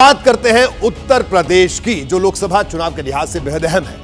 बात करते हैं उत्तर प्रदेश की, जो लोकसभा चुनाव के लिहाज से बेहद अहम है।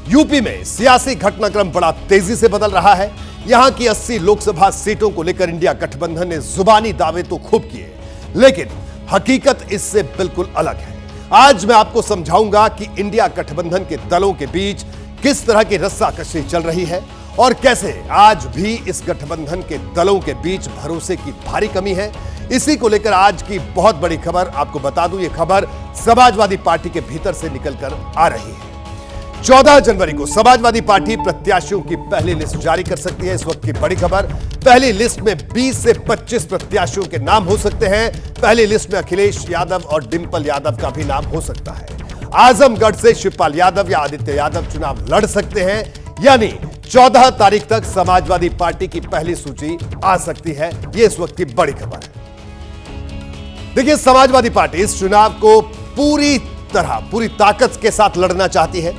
यूपी में सियासी घटनाक्रम बड़ा तेजी से बदल रहा है। यहां की 80 लोकसभा सीटों को लेकर इंडिया गठबंधन ने जुबानी दावे तो खूब किए, लेकिन हकीकत इससे बिल्कुल अलग है। आज मैं आपको समझाऊंगा कि इंडिया गठबंधन के दलों के बीच किस तरह की रस्साकशी चल रही है और कैसे आज भी इस गठबंधन के दलों के बीच भरोसे की भारी कमी है। इसी को लेकर आज की बहुत बड़ी खबर आपको बता दूं, यह खबर समाजवादी पार्टी के भीतर से निकलकर आ रही है। 14 जनवरी को समाजवादी पार्टी प्रत्याशियों की पहली लिस्ट जारी कर सकती है। इस वक्त की बड़ी खबर, पहली लिस्ट में 20 से 25 प्रत्याशियों के नाम हो सकते हैं। पहली लिस्ट में अखिलेश यादव और डिंपल यादव का भी नाम हो सकता है। आजमगढ़ से शिवपाल यादव या आदित्य यादव चुनाव लड़ सकते हैं, यानी 14 तारीख तक समाजवादी पार्टी की पहली सूची आ सकती है। यह इस वक्त की बड़ी खबर है। देखिए, समाजवादी पार्टी इस चुनाव को पूरी ताकत के साथ लड़ना चाहती है।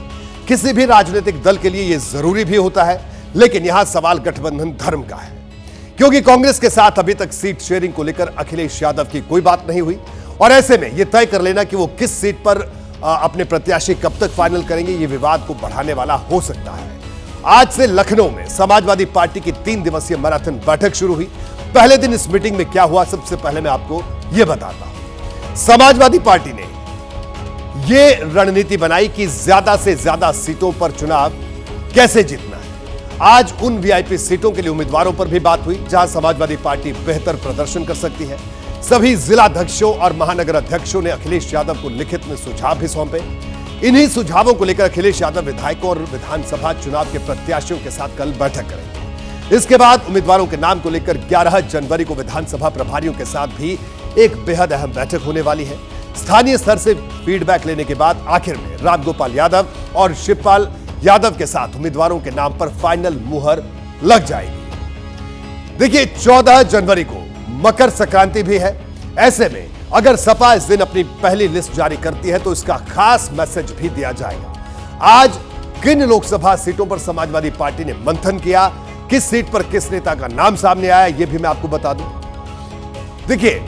किसी भी राजनीतिक दल के लिए यह जरूरी भी होता है, लेकिन यहां सवाल गठबंधन धर्म का है, क्योंकि कांग्रेस के साथ अभी तक सीट शेयरिंग को लेकर अखिलेश यादव की कोई बात नहीं हुई और ऐसे में यह तय कर लेना कि वो किस सीट पर अपने प्रत्याशी कब तक फाइनल करेंगे, यह विवाद को बढ़ाने वाला हो सकता है। आज से लखनऊ में समाजवादी पार्टी की 3 दिवसीय मैराथन बैठक शुरू हुई। पहले दिन इस मीटिंग में क्या हुआ, सबसे पहले मैं आपको यह बताता हूं। समाजवादी पार्टी ने यह रणनीति बनाई कि ज्यादा से ज्यादा सीटों पर चुनाव कैसे जीतना है। आज उन वीआईपी सीटों के लिए उम्मीदवारों पर भी बात हुई जहां समाजवादी पार्टी बेहतर प्रदर्शन कर सकती है। सभी जिलाध्यक्षों और महानगर अध्यक्षों ने अखिलेश यादव को लिखित में सुझाव भी सौंपे। इन्हीं सुझावों को लेकर अखिलेश यादव विधायकों और विधानसभा चुनाव के प्रत्याशियों के साथ कल बैठक करेंगे। इसके बाद उम्मीदवारों के नाम को लेकर 11 जनवरी को विधानसभा प्रभारियों के साथ भी एक बेहद अहम बैठक होने वाली है। स्थानीय स्तर से फीडबैक लेने के बाद आखिर में रामगोपाल यादव और शिवपाल यादव के साथ उम्मीदवारों के नाम पर फाइनल मुहर लग जाएगी। देखिए, 14 जनवरी को मकर संक्रांति भी है। ऐसे में अगर सपा इस दिन अपनी पहली लिस्ट जारी करती है तो इसका खास मैसेज भी दिया जाएगा। आज किन लोकसभा सीटों पर समाजवादी पार्टी ने मंथन किया, किस सीट पर किस नेता का नाम सामने आया, यह भी मैं आपको बता दूं। देखिए,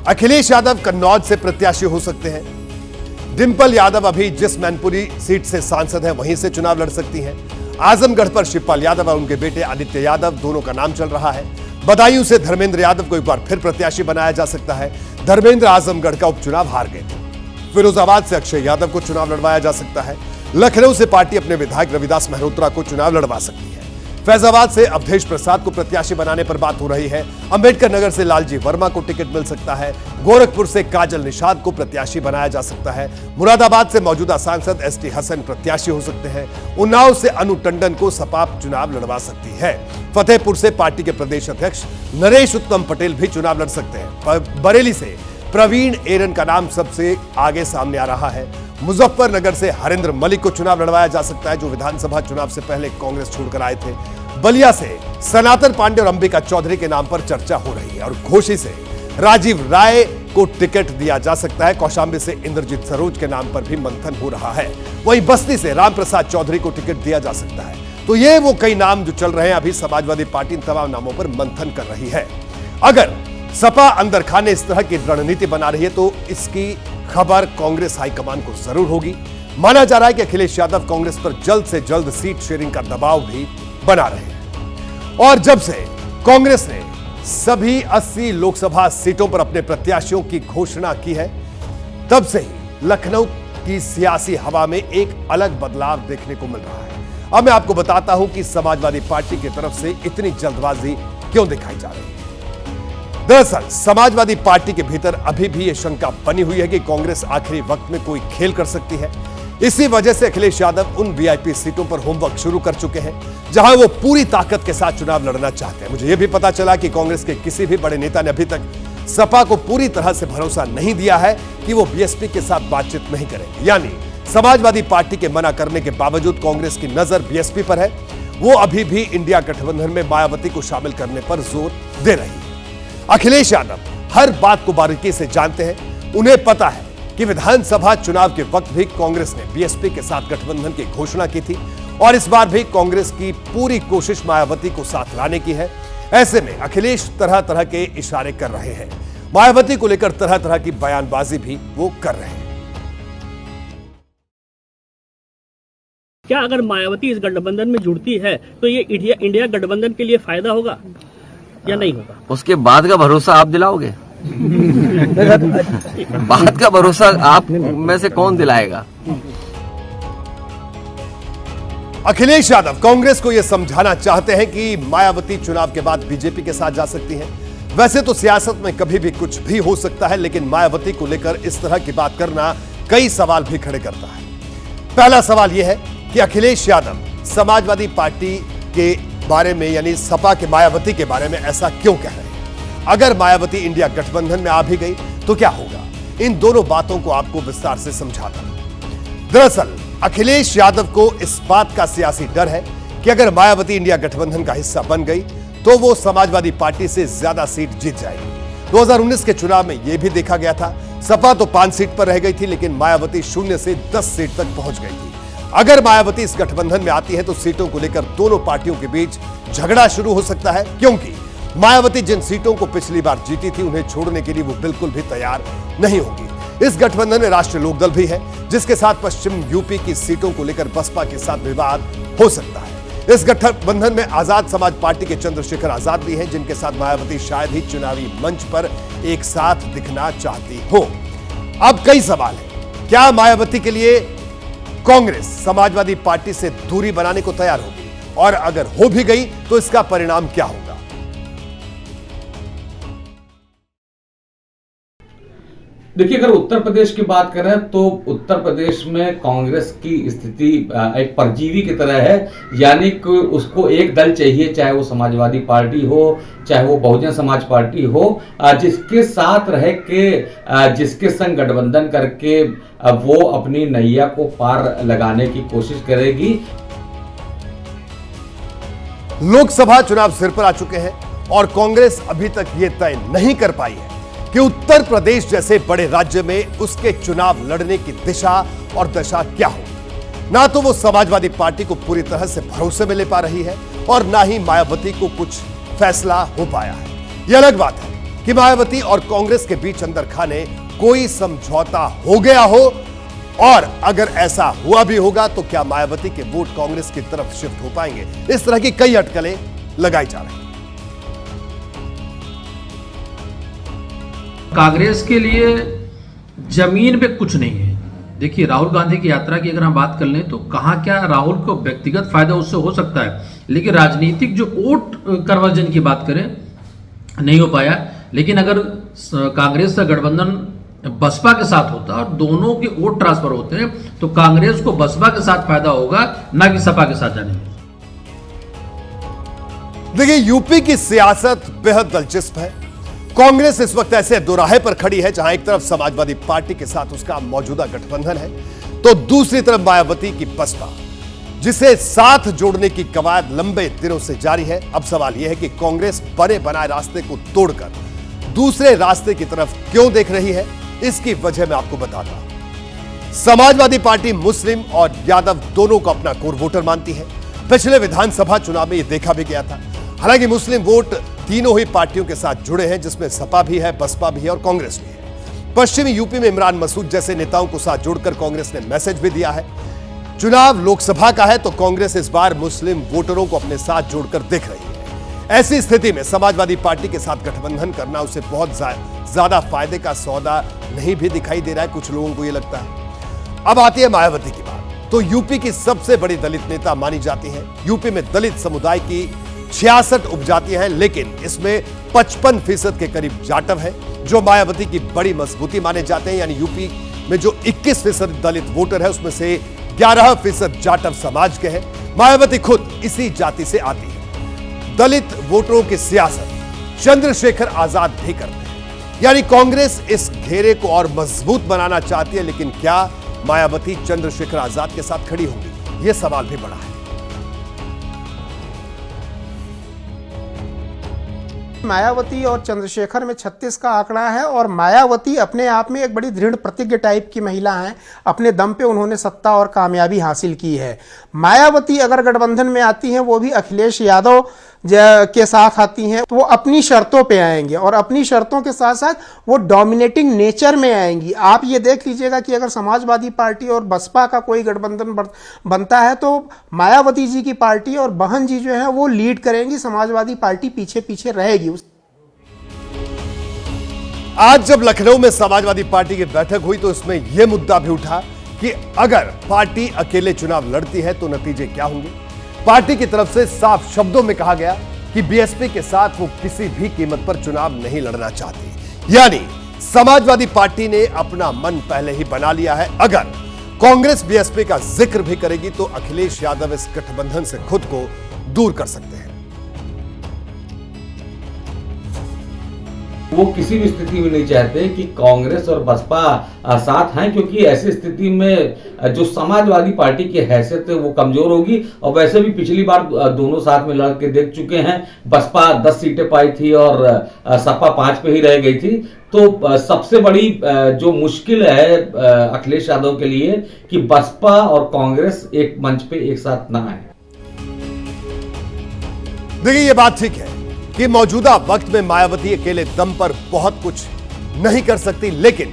अखिलेश यादव कन्नौज से प्रत्याशी हो सकते हैं। डिंपल यादव अभी जिस मैनपुरी सीट से सांसद है वहीं से चुनाव लड़ सकती हैं। आजमगढ़ पर शिवपाल यादव और उनके बेटे आदित्य यादव दोनों का नाम चल रहा है। बदायूं से धर्मेंद्र यादव को एक बार फिर प्रत्याशी बनाया जा सकता है। धर्मेंद्र आजमगढ़ का उपचुनाव हार गए थे। फिरोजाबाद से अक्षय यादव को चुनाव लड़वाया जा सकता है। लखनऊ से पार्टी अपने विधायक रविदास मेहरोत्रा को चुनाव लड़वा सकती है। फैजाबाद से अवधेश प्रसाद को प्रत्याशी बनाने पर बात हो रही है। अंबेडकर नगर से लालजी वर्मा को टिकट मिल सकता है। गोरखपुर से काजल निषाद को प्रत्याशी बनाया जा सकता है। मुरादाबाद से मौजूदा सांसद एसटी हसन प्रत्याशी हो सकते हैं। उन्नाव से अनु टंडन को सपा चुनाव लड़वा सकती है। फतेहपुर से पार्टी के प्रदेश अध्यक्ष नरेश उत्तम पटेल भी चुनाव लड़ सकते हैं। बरेली से प्रवीण एरन का नाम सबसे आगे सामने आ रहा है। मुजफ्फरनगर से हरेंद्र मलिक को चुनाव लड़वाया जा सकता है, जो विधानसभा चुनाव से पहले कांग्रेस छोड़कर आए थे। बलिया से सनातन पांडे और अंबिका चौधरी के नाम पर चर्चा हो रही है और घोसी से राजीव राय को टिकट दिया जा सकता है। कौशाम्बी से इंद्रजीत सरोज के नाम पर भी मंथन हो रहा है। वहीं बस्ती से रामप्रसाद चौधरी को टिकट दिया जा सकता है। तो ये वो कई नाम जो चल रहे हैं। अभी समाजवादी पार्टी इन तमाम नामों पर मंथन कर रही है। अगर सपा अंदर खाने इस तरह की रणनीति बना रही है तो इसकी खबर कांग्रेस हाईकमान को जरूर होगी। माना जा रहा है कि अखिलेश यादव कांग्रेस पर जल्द से जल्द सीट शेयरिंग का दबाव भी बना रहे हैं। और जब से कांग्रेस ने सभी 80 लोकसभा सीटों पर अपने प्रत्याशियों की घोषणा की है, तब से ही लखनऊ की सियासी हवा में एक अलग बदलाव देखने को मिल रहा है। अब मैं आपको बताता हूं कि समाजवादी पार्टी की तरफ से इतनी जल्दबाजी क्यों दिखाई जा रही है। दरअसल समाजवादी पार्टी के भीतर अभी भी यह शंका बनी हुई है कि कांग्रेस आखिरी वक्त में कोई खेल कर सकती है। इसी वजह से अखिलेश यादव उन वीआईपी सीटों पर होमवर्क शुरू कर चुके हैं जहां वो पूरी ताकत के साथ चुनाव लड़ना चाहते हैं। मुझे यह भी पता चला कि कांग्रेस के किसी भी बड़े नेता ने अभी तक सपा को पूरी तरह से भरोसा नहीं दिया है कि वो बीएसपी के साथ बातचीत नहीं करेंगे। यानी समाजवादी पार्टी के मना करने के बावजूद कांग्रेस की नजर बीएसपी पर है। वो अभी भी इंडिया गठबंधन में मायावती को शामिल करने पर जोर दे रही है। अखिलेश यादव हर बात को बारीकी से जानते हैं। उन्हें पता है कि विधानसभा चुनाव के वक्त भी कांग्रेस ने बीएसपी के साथ गठबंधन की घोषणा की थी और इस बार भी कांग्रेस की पूरी कोशिश मायावती को साथ लाने की है। ऐसे में अखिलेश तरह तरह के इशारे कर रहे हैं। मायावती को लेकर तरह तरह की बयानबाजी भी वो कर रहे हैं। क्या अगर मायावती इस गठबंधन में जुड़ती है तो ये इंडिया गठबंधन के लिए फायदा होगा या नहीं होगा? उसके बाद का भरोसा आप दिलाओगे? बाद का भरोसा आप में से कौन दिलाएगा? अखिलेश यादव कांग्रेस को यह समझाना चाहते हैं कि मायावती चुनाव के बाद बीजेपी के साथ जा सकती हैं। वैसे तो सियासत में कभी भी कुछ भी हो सकता है, लेकिन मायावती को लेकर इस तरह की बात करना कई सवाल भी खड़े करता है। पहला सवाल यह है कि अखिलेश यादव समाजवादी पार्टी के बारे में यानी सपा के मायावती के बारे में ऐसा क्यों कह रहे हैं? अगर मायावती इंडिया गठबंधन में आ भी गई तो क्या होगा? इन दोनों बातों को आपको विस्तार से समझाता हूं। दरअसल अखिलेश यादव को इस बात का सियासी डर है कि अगर मायावती इंडिया गठबंधन का हिस्सा बन गई तो वो समाजवादी पार्टी से ज्यादा सीट जीत जाएगी। 2019 के चुनाव में यह भी देखा गया था। सपा तो 5 सीट पर रह गई थी, लेकिन मायावती 0 से 10 सीट तक पहुंच गई थी। अगर मायावती इस गठबंधन में आती है तो सीटों को लेकर दोनों पार्टियों के बीच झगड़ा शुरू हो सकता है, क्योंकि मायावती जिन सीटों को पिछली बार जीती थी उन्हें छोड़ने के लिए वो बिल्कुल भी तैयार नहीं होगी। इस गठबंधन में राष्ट्रीय लोकदल भी है, जिसके साथ पश्चिम यूपी की सीटों को लेकर बसपा के साथ विवाद हो सकता है। इस गठबंधन में आजाद समाज पार्टी के चंद्रशेखर आजाद भी हैं, जिनके साथ मायावती शायद ही चुनावी मंच पर एक साथ दिखना चाहती हो। अब कई सवाल हैं। क्या मायावती के लिए कांग्रेस समाजवादी पार्टी से दूरी बनाने को तैयार होगी? और अगर हो भी गई तो इसका परिणाम क्या होगा? देखिए, अगर उत्तर प्रदेश की बात करें तो उत्तर प्रदेश में कांग्रेस की स्थिति एक परजीवी की तरह है, यानी कि उसको एक दल चाहिए, चाहे वो समाजवादी पार्टी हो, चाहे वो बहुजन समाज पार्टी हो, जिसके साथ रह के, जिसके संग गठबंधन करके वो अपनी नैया को पार लगाने की कोशिश करेगी। लोकसभा चुनाव सिर पर आ चुके हैं और कांग्रेस अभी तक ये तय नहीं कर पाई है कि उत्तर प्रदेश जैसे बड़े राज्य में उसके चुनाव लड़ने की दिशा और दशा क्या हो। ना तो वो समाजवादी पार्टी को पूरी तरह से भरोसे में ले पा रही है और ना ही मायावती को कुछ फैसला हो पाया है। यह अलग बात है कि मायावती और कांग्रेस के बीच अंदर खाने कोई समझौता हो गया हो, और अगर ऐसा हुआ भी होगा तो क्या मायावती के वोट कांग्रेस की तरफ शिफ्ट हो पाएंगे? इस तरह की कई अटकलें लगाई जा रही हैं। कांग्रेस के लिए जमीन पे कुछ नहीं है। देखिए, राहुल गांधी की यात्रा की अगर हम बात कर लें तो कहाँ क्या राहुल को व्यक्तिगत फायदा उससे हो सकता है, लेकिन राजनीतिक जो वोट कन्वर्जन की बात करें नहीं हो पाया। लेकिन अगर कांग्रेस का गठबंधन बसपा के साथ होता और दोनों के वोट ट्रांसफर होते हैं तो कांग्रेस को बसपा के साथ फायदा होगा, ना कि सपा के साथ जाने में। देखिए, यूपी की सियासत बेहद दिलचस्प है। कांग्रेस इस वक्त ऐसे दोराहे पर खड़ी है जहां एक तरफ समाजवादी पार्टी के साथ उसका मौजूदा गठबंधन है, तो दूसरी तरफ मायावती की बसपा, जिसे साथ जोड़ने की कवायद लंबे दिनों से जारी है। अब सवाल यह है कि कांग्रेस बने बनाए रास्ते को तोड़कर दूसरे रास्ते की तरफ क्यों देख रही है। इसकी वजह मैं आपको बताता हूं। समाजवादी पार्टी मुस्लिम और यादव दोनों को अपना कोर वोटर मानती है। पिछले विधानसभा चुनाव में यह देखा भी गया था। हालांकि मुस्लिम वोट तीनों ही पार्टियों के साथ जुड़े हैं, जिसमें सपा भी है, बसपा भी है और कांग्रेस भी है। पश्चिमी यूपी में इमरान मसूद जैसे नेताओं को साथ जोड़कर कांग्रेस ने मैसेज भी दिया है। चुनाव लोकसभा का है तो कांग्रेस इस बार मुस्लिम वोटरों को अपने साथ जोड़कर देख रही है। ऐसी स्थिति में समाजवादी पार्टी के साथ गठबंधन करना उसे बहुत ज्यादा फायदे का सौदा नहीं भी दिखाई दे रहा है, कुछ लोगों को यह लगता है। अब आती है मायावती की बात, तो यूपी की सबसे बड़ी दलित नेता मानी जाती है। यूपी में दलित समुदाय की 66 उपजातियां हैं, लेकिन इसमें 55% के करीब जाटव है, जो मायावती की बड़ी मजबूती माने जाते हैं। यानी यूपी में जो 21% दलित वोटर है उसमें से 11% जाटव समाज के हैं। मायावती खुद इसी जाति से आती है। दलित वोटरों की सियासत चंद्रशेखर आजाद भी करते हैं। यानी कांग्रेस इस घेरे को और मजबूत बनाना चाहती है, लेकिन क्या मायावती चंद्रशेखर आजाद के साथ खड़ी होंगी? यह सवाल भी बड़ा है। मायावती और चंद्रशेखर में 36 का आंकड़ा है और मायावती अपने आप में एक बड़ी दृढ़ प्रतिज्ञ टाइप की महिला हैं। अपने दम पे उन्होंने सत्ता और कामयाबी हासिल की है। मायावती अगर गठबंधन में आती हैं, वो भी अखिलेश यादव के साथ आती हैं, तो वो अपनी शर्तों पे आएंगे और अपनी शर्तों के साथ साथ वो डोमिनेटिंग नेचर में आएंगी। आप ये देख लीजिएगा कि अगर समाजवादी पार्टी और बसपा का कोई गठबंधन बनता है तो मायावती जी की पार्टी और बहन जी जो है वो लीड करेंगी, समाजवादी पार्टी पीछे पीछे रहेगी। आज जब लखनऊ में समाजवादी पार्टी की बैठक हुई तो इसमें यह मुद्दा भी उठा कि अगर पार्टी अकेले चुनाव लड़ती है तो नतीजे क्या होंगे। पार्टी की तरफ से साफ शब्दों में कहा गया कि बीएसपी के साथ वो किसी भी कीमत पर चुनाव नहीं लड़ना चाहती। यानी समाजवादी पार्टी ने अपना मन पहले ही बना लिया है। अगर कांग्रेस बीएसपी का जिक्र भी करेगी तो अखिलेश यादव इस गठबंधन से खुद को दूर कर सकते हैं। वो किसी भी स्थिति में नहीं चाहते कि कांग्रेस और बसपा साथ हैं, क्योंकि ऐसी स्थिति में जो समाजवादी पार्टी की हैसियत है वो कमजोर होगी। और वैसे भी पिछली बार दोनों साथ में लड़ के देख चुके हैं। बसपा 10 सीटें पाई थी और सपा 5 पे ही रह गई थी। तो सबसे बड़ी जो मुश्किल है अखिलेश यादव के लिए कि बसपा और कांग्रेस एक मंच पे एक साथ ना आए। देखिए, ये बात ठीक है कि मौजूदा वक्त में मायावती अकेले दम पर बहुत कुछ नहीं कर सकती, लेकिन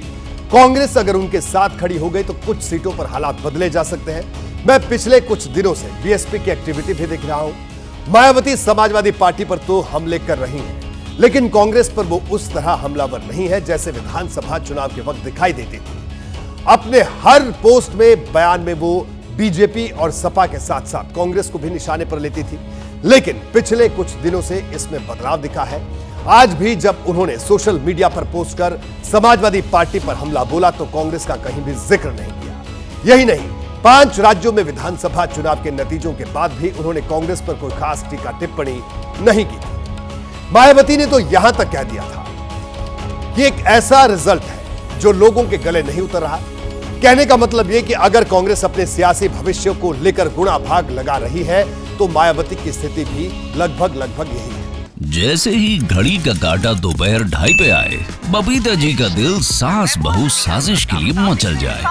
कांग्रेस अगर उनके साथ खड़ी हो गई तो कुछ सीटों पर हालात बदले जा सकते हैं। मैं पिछले कुछ दिनों से बीएसपी की एक्टिविटी भी देख रहा हूं। मायावती समाजवादी पार्टी पर तो हमले कर रही हैं, लेकिन कांग्रेस पर वो उस तरह हमलावर नहीं है जैसे विधानसभा चुनाव के वक्त दिखाई देती थी। अपने हर पोस्ट में, बयान में वो बीजेपी और सपा के साथ साथ कांग्रेस को भी निशाने पर लेती थी, लेकिन पिछले कुछ दिनों से इसमें बदलाव दिखा है। आज भी जब उन्होंने सोशल मीडिया पर पोस्ट कर समाजवादी पार्टी पर हमला बोला तो कांग्रेस का कहीं भी जिक्र नहीं किया। यही नहीं, 5 राज्यों में विधानसभा चुनाव के नतीजों के बाद भी उन्होंने कांग्रेस पर कोई खास टीका टिप्पणी नहीं की थी। मायावती ने तो यहां तक कह दिया था कि एक ऐसा रिजल्ट है जो लोगों के गले नहीं उतर रहा। कहने का मतलब यह कि अगर कांग्रेस अपने सियासी भविष्य को लेकर गुणा भाग लगा रही है तो मायावती की स्थिति भी लगभग यही है। जैसे ही घड़ी का काटा दोपहर 2:30 पे आए, बबीता जी का दिल सास बहू साजिश के लिए मचल जाए।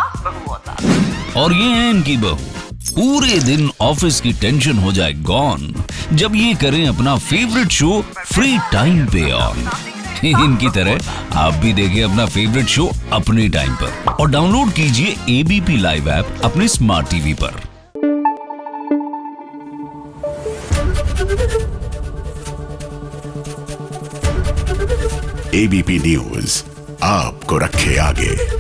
और ये है इनकी बहू, पूरे दिन ऑफिस की टेंशन हो जाए गॉन जब ये करें अपना फेवरेट शो फ्री टाइम पे ऑन। इनकी तरह आप भी देखें अपना फेवरेट शो अपने टाइम पर और डाउनलोड कीजिए एबीपी लाइव ऐप अपने स्मार्ट टीवी पर। एबीपी न्यूज आपको रखे आगे।